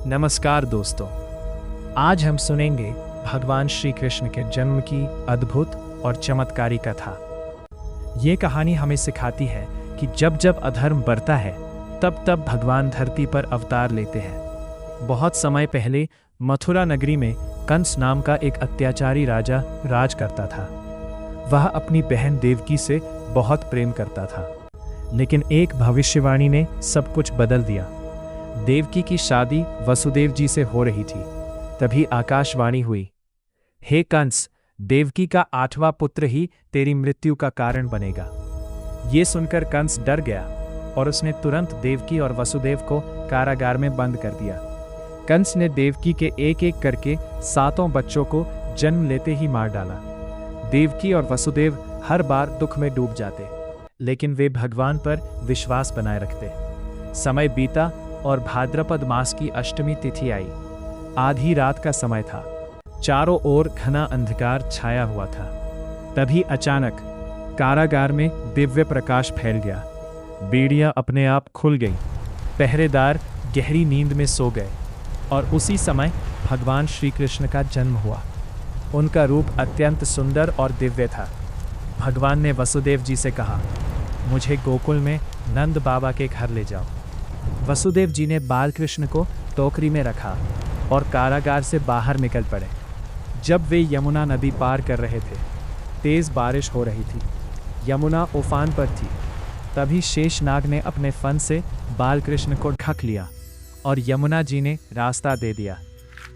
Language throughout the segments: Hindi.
नमस्कार दोस्तों, आज हम सुनेंगे भगवान श्री कृष्ण के जन्म की अद्भुत और चमत्कारी कथा। ये कहानी हमें सिखाती है कि जब जब अधर्म बढ़ता है तब तब भगवान धरती पर अवतार लेते हैं। बहुत समय पहले मथुरा नगरी में कंस नाम का एक अत्याचारी राजा राज करता था। वह अपनी बहन देवकी से बहुत प्रेम करता था, लेकिन एक भविष्यवाणी ने सब कुछ बदल दिया। देवकी की शादी वसुदेव जी से हो रही थी। तभी आकाशवाणी हुई, हे कंस, देवकी का 8वां पुत्र ही तेरी मृत्यु का कारण बनेगा। ये सुनकर कंस डर गया और उसने तुरंत देवकी और वसुदेव को कारागार में बंद कर दिया। कंस ने देवकी के एक एक करके 7 बच्चों को जन्म लेते ही मार डाला। देवकी और वसुदेव हर बार दुख में डूब जाते, लेकिन वे भगवान पर विश्वास बनाए रखते। समय बीता और भाद्रपद मास की अष्टमी तिथि आई। आधी रात का समय था। चारों ओर घना अंधकार छाया हुआ था। तभी अचानक कारागार में दिव्य प्रकाश फैल गया। बेड़ियां अपने आप खुल गईं। पहरेदार गहरी नींद में सो गए और उसी समय भगवान श्री कृष्ण का जन्म हुआ। उनका रूप अत्यंत सुंदर और दिव्य था। भगवान ने वसुदेव जी से कहा, मुझे गोकुल में नंद बाबा के घर ले जाओ। वसुदेव जी ने बाल कृष्ण को टोकरी में रखा और कारागार से बाहर निकल पड़े। जब वे यमुना नदी पार कर रहे थे, तेज बारिश हो रही थी। यमुना उफान पर थी। तभी शेषनाग ने अपने फन से बाल कृष्ण को ढक लिया और यमुना जी ने रास्ता दे दिया।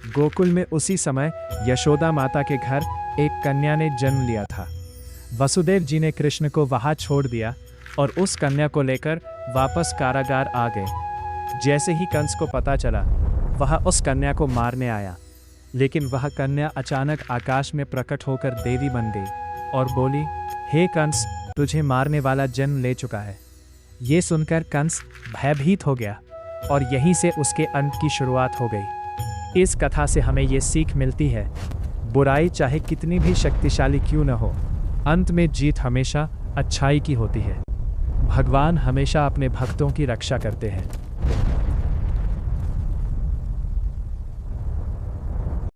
गोकुल में उसी समय यशोदा माता के घर एक कन्या ने जन्म लिया था। वसुदेव जी ने कृष्ण को वहां छोड़ दिया और उस कन्या को लेकर वापस कारागार आ गए। जैसे ही कंस को पता चला, वह उस कन्या को मारने आया, लेकिन वह कन्या अचानक आकाश में प्रकट होकर देवी बन गई और बोली, हे कंस, तुझे मारने वाला जन्म ले चुका है। ये सुनकर कंस भयभीत हो गया और यहीं से उसके अंत की शुरुआत हो गई। इस कथा से हमें ये सीख मिलती है, बुराई चाहे कितनी भी शक्तिशाली क्यों न हो, अंत में जीत हमेशा अच्छाई की होती है। भगवान हमेशा अपने भक्तों की रक्षा करते हैं।